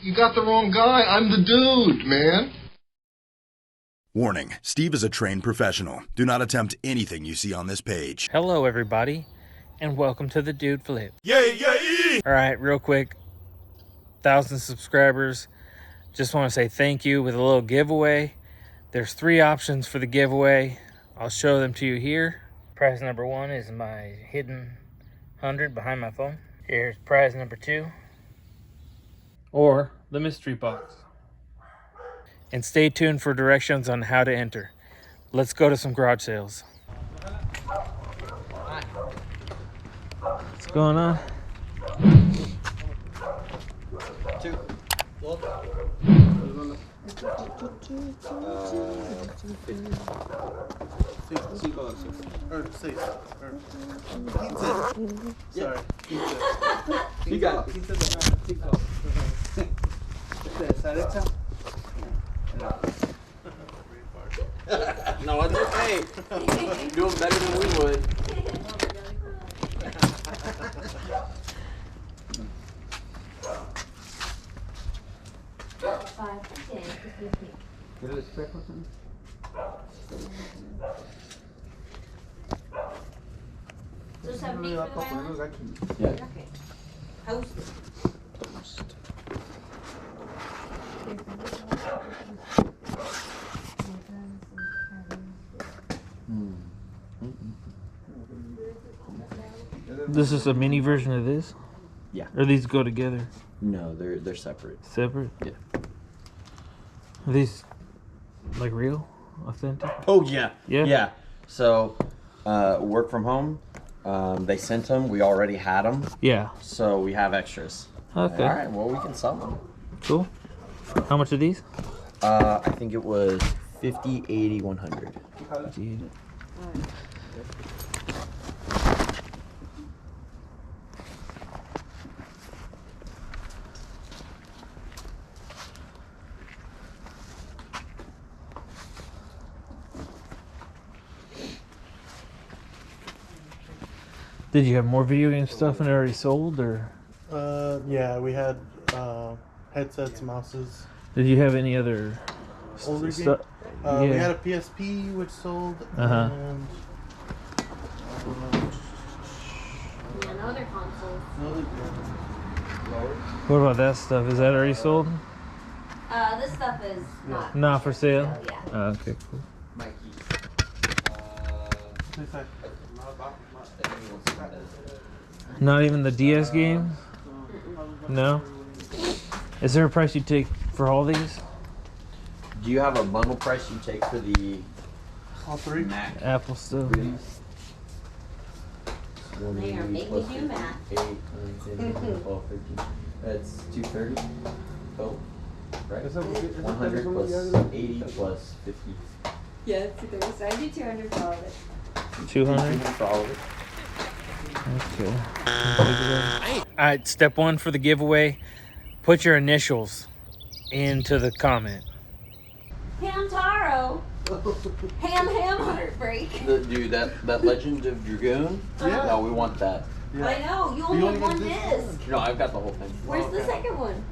You got the wrong guy. I'm the dude, man. Warning, Steve is a trained professional. Do not attempt anything you see on this page. Hello, everybody, and welcome to the Dude Flip. Yay, yay! All right, real quick, 1,000 subscribers. Just want to say thank you with a little giveaway. There's 3 options for the giveaway. I'll show them to you here. Prize number 1 is my hidden 100 behind my phone. Here's prize number 2, or the mystery box. And stay tuned for directions on how to enter. Let's go to some garage sales. What's going on? 2. Sorry. You got it. No, it's okay. You're doing better than we would. Yeah. This is a mini version of this? Yeah. Or these go together? No, they're separate. Separate? Yeah. Are these like real? Authentic? Oh yeah. Yeah? Yeah. So, work from home. They sent them. We already had them. Yeah. So we have extras. Okay. All right. Well, we can sell them. Cool. How much are these? I think it was 50, 80, 100. Did you have more video game stuff and it already sold, or Yeah, we had headsets, mouses. did you have any other Older game? stuff? We had a PSP which sold, Uh-huh. and Another console. another What about that stuff? Is that already sold? This stuff is not. Not for sale? Yeah. Oh, okay, cool. Not even the DS games? No? Is there a price you take for all these? Do you have a bundle price you take for the all 3. Mac? Apple stuff? They are making me do math. 8, 9, 10, 12, 13. That's 230. Oh, right? 100 plus 80 plus 50. Yeah, it's 230. So I do 200 for all of it. 200? For all of it. Okay. Alright, step 1 for the giveaway. Put your initials into the comment. Ham Taro. Ham Heartbreak. Dude, that Legend of Dragoon? Yeah. No, we want that. I know. You only have one disc. No, I've got the whole thing. Where's the second one?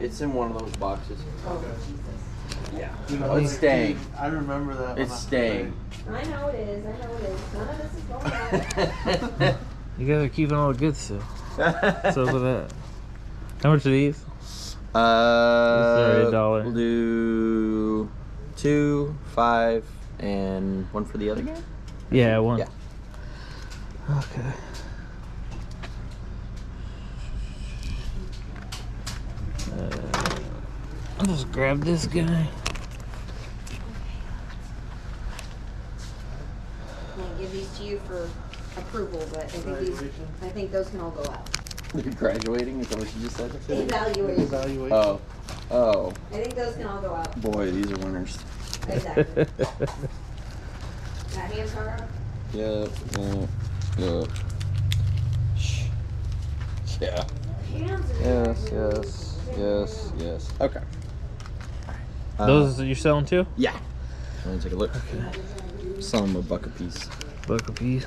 It's in one of those boxes. Oh, Yeah. Oh, it's staying. I remember that. It's staying. I know it is. I know it is. None of this is going on. You guys are keeping all the good stuff. What's up with that? How much are these? $1. We'll do 2, 5, and 1 for the other game? Yeah, 1. Yeah. Okay. I'll just grab this guy. I'm gonna give these to you for approval, but I think those can all go out. You're graduating? Is that what you just said? Evaluation. Evaluation. Oh. I think those can all go out. Boy, these are winners. Exactly. Got Ham Taro? Yeah. Yeah. Hams are Yes. Okay. Those you're selling too? Yeah. Let me take a look. Sell them $1 a piece. $1 a piece.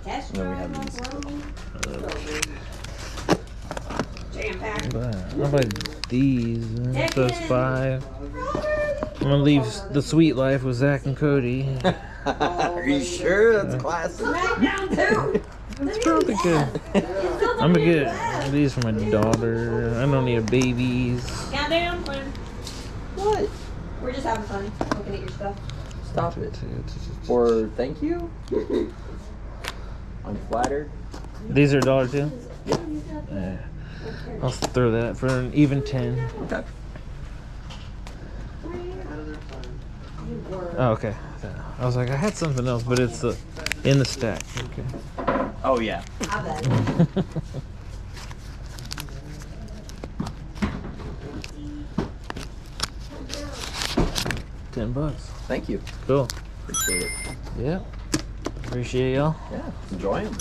Test And then we drive have my these. phone. jam packed. I'll buy these. Those 5. I'm gonna leave the sweet life with Zach and Cody. Are you sure? That's classic. Smackdown too. That's probably good. I'm gonna get these for my daughter. I don't need babies. Goddamn fun. What? We're just having fun looking at your stuff. Stop it. Or thank you. I'm flattered. These are $1 too? Yeah. I'll throw that for an even 10. Okay. Oh, okay. I was like, I had something else, but it's in the stack. Okay. Oh yeah. I bet. $10. Thank you. Cool. Appreciate it. Yeah. Appreciate y'all. Yeah. Enjoy them.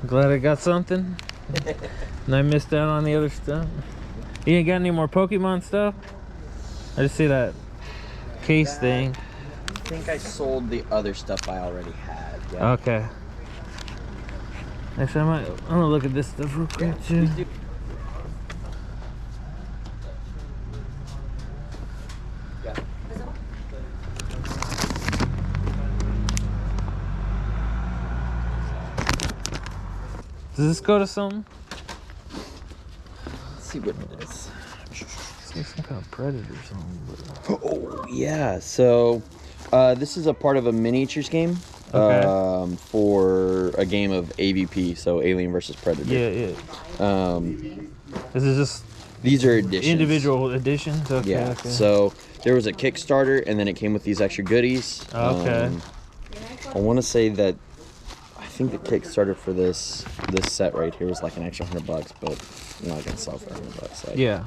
Glad I got something. And I missed out on the other stuff. You ain't got any more Pokemon stuff? I just see that case thing. I think I sold the other stuff I already had. Yeah. Okay. Actually, I'm gonna look at this stuff real quick too. Please do. Does this go to something? Let's see what it is. It's like some kind of predator or something. Oh yeah. So this is a part of a miniatures game. Okay. For a game of AVP, so Alien versus Predator. Yeah, yeah. This is just These are editions. individual editions? Okay, Yeah. okay. So there was a Kickstarter, and then it came with these extra goodies. Okay. I want to say that I think the Kickstarter for this set right here was like an extra $100, but I'm not gonna sell for $100. Like, Yeah.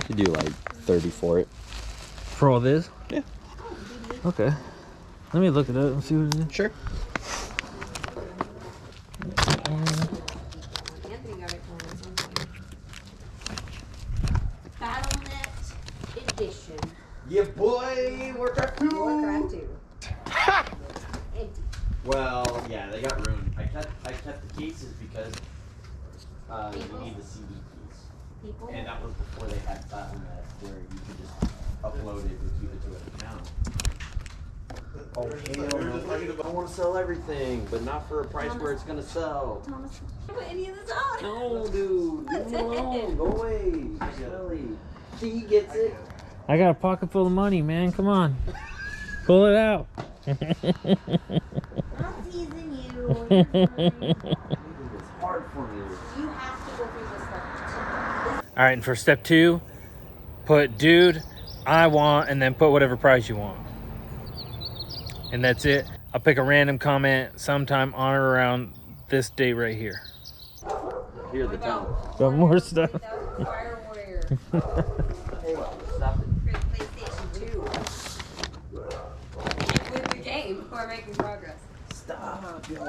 you do like 30 for it. For all this? Yeah. Okay. Let me look it up and see what it is. Sure. Anthony got it for me at some point. Battle.net edition. Yeah, boy, Warcraft 2. Warcraft 2. Empty. Well, yeah, they got ruined. I kept the cases because you need the CD keys, People. and that was before they had Battle.net, where you could just upload it and keep it to an account. Oh hell no! I want to sell everything, but not for a price where it's gonna sell. Thomas, don't put any of this on. No, dude, leave him alone. Go away. Smelly. He gets it. I got a pocket full of money, man. Come on. Pull it out. I'm teasing you. You're fine. It's hard for me. You have to go through this stuff. All right, and for step 2, put dude, I want, and then put whatever price you want. And that's it. I'll pick a random comment sometime on or around this date right here. Here's the tone. Got more stuff. Fire Warrior. Hey, stop it. For the PlayStation 2. With the game, we're making progress. Stop, yo.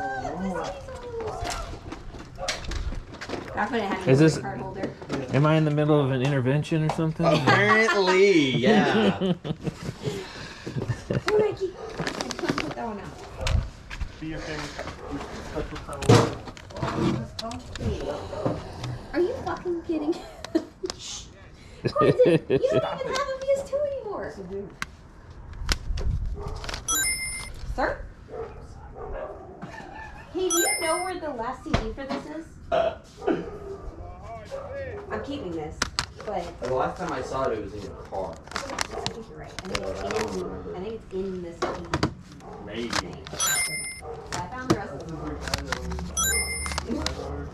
Back when it had Is a this- card holder. Am I in the middle of an intervention or something? Apparently, yeah. Oh, Mikey. I can't put that one out. Be your favorite special power. Are you fucking kidding? What is it? You don't even have a PS2 anymore. Sir? Hey, do you know where the last CD for this is? I'm keeping this, but The last time I saw it, it was in your car. I think you're right. I think it's in the CD Maybe. thing. I found the rest of them.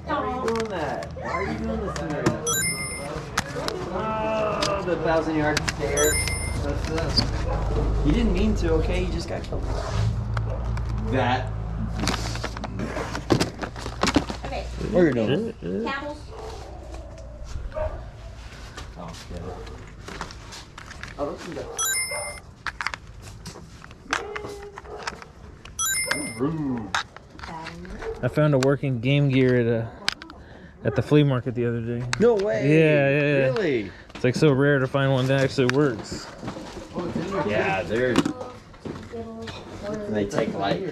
Why are you doing that? Why are you doing this to me right now? Oh, the 1,000-yard stare. You didn't mean to, okay? You just got killed. That. Okay, What are you doing? Camels. Oh, get it. Oh, look at that. Rude. I found a working Game Gear at the flea market the other day. No way. Yeah. Really? It's like so rare to find one that actually works. Yeah, they're. And they take like,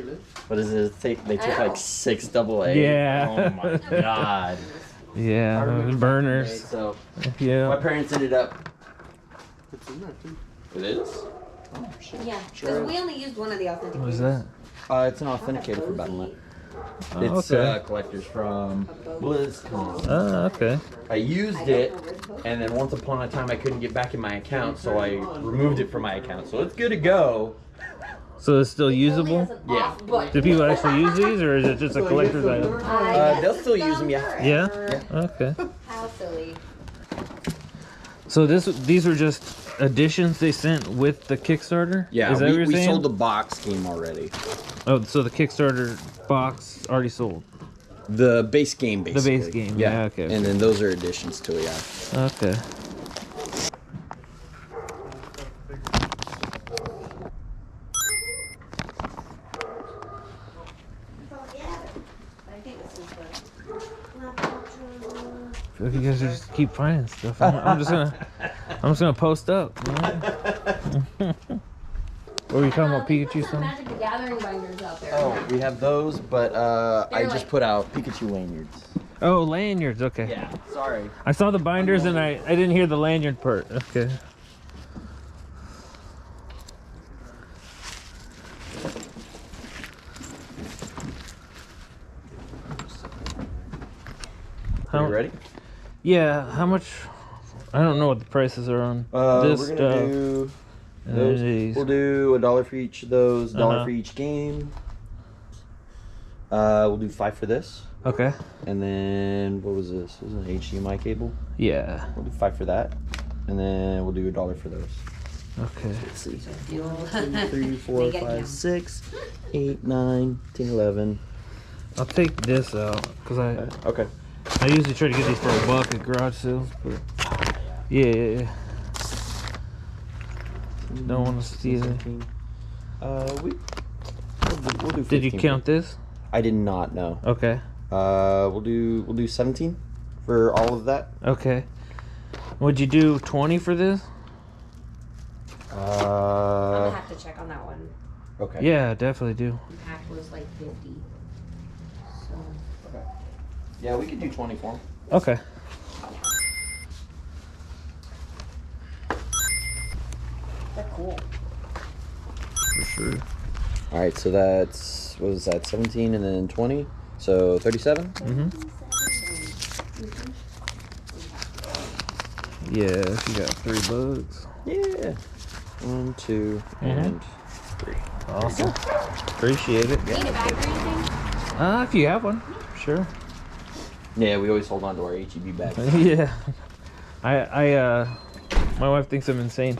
what does it take? They take like 6 AA. Yeah. Oh my god. Yeah, remember burners. back in the day, so my Yeah. parents ended up. It's in there too. It is. Yeah, because we only used one of the authenticators. What is that? It's an authenticator for Battle.net. Oh, It's okay. collectors from BlizzCon. Oh, okay. I used it, and then once upon a time I couldn't get back in my account, so I removed it from my account. So it's good to go. So it's still usable? Yeah. Do people actually use these, or is it just a collector's item? They'll still use them, yeah. Yeah? Okay. How silly. So these were just additions they sent with the Kickstarter? Yeah, Is that what you're we saying? sold the box game already. Oh, so the Kickstarter box already sold? The base game, The basically. base game, yeah, okay. And then those are additions to it, yeah. Okay. I feel like you guys just keep finding stuff. I'm just gonna post up. You know? What were you talking about, Pikachu Some something? Magic the Gathering binders out there. Oh, we have those, but I just like- put out Pikachu lanyards. Oh, lanyards. Okay. Yeah, sorry. I saw the binders and I didn't hear the lanyard part. Okay. Are you ready? Yeah. How much? I don't know what the prices are on this We're stuff. gonna do and those. these. We'll do $1 for each of those, $1 Uh-huh. for each game. We'll do 5 for this. Okay. And then, what was this? This was an HDMI cable. Yeah. We'll do 5 for that. And then we'll do $1 for those. Okay. Let's see. Fuel. 1, 2, 3, 4, They get 5, him. 6, 8, 9, 10, 11. I'll take this out because Okay. I usually try to get these for $1 at garage sales, but yeah. Don't want to steal it. 17. We'll do 15. Did you count this? I did not know. Okay. We'll do 17 for all of that. Okay. Would you do 20 for this? I'm gonna have to check on that one. Okay. Yeah, definitely do. The pack was like 50. So. Okay. Yeah, we could do 20 for 'em. Okay. They're cool. For sure. All right, so that's, what was that, 17 and then 20? So 37? Mm-hmm. Yeah, if you got $3. Yeah. 1, 2, and 3. Awesome. Appreciate it. Need a bag or anything? If you have one, sure. Yeah, we always hold on to our HEB bags. Yeah. My wife thinks I'm insane.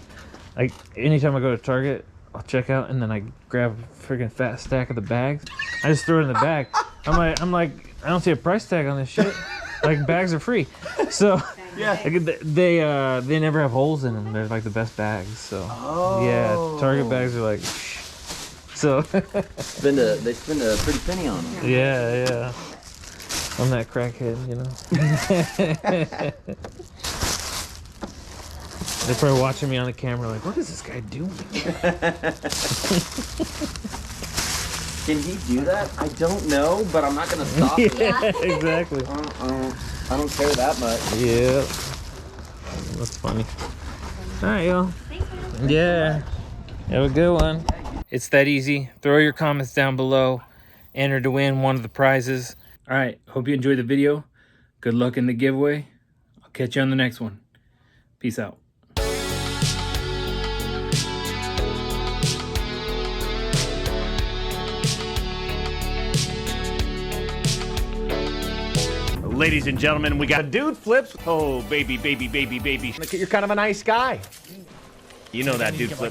Anytime I go to Target, I'll check out and then I grab a freaking fat stack of the bags. I just throw it in the bag. I'm like, I don't see a price tag on this shit. Like, bags are free. So Yeah. they never have holes in them. They're like the best bags. So yeah, Target bags are like. So They spend a pretty penny on them. yeah. I'm that crackhead, you know. They're probably watching me on the camera like, what is this guy doing? Can he do that? I don't know, but I'm not gonna stop. Yeah, exactly. I don't care that much. Yeah. That's funny. Alright, y'all. Thanks, man. Yeah. Have a good one. It's that easy. Throw your comments down below. Enter to win one of the prizes. Alright, hope you enjoyed the video. Good luck in the giveaway. I'll catch you on the next one. Peace out. Ladies and gentlemen, we got a dude flips. Oh, baby, baby, baby, baby. You're kind of a nice guy. You know that dude flips.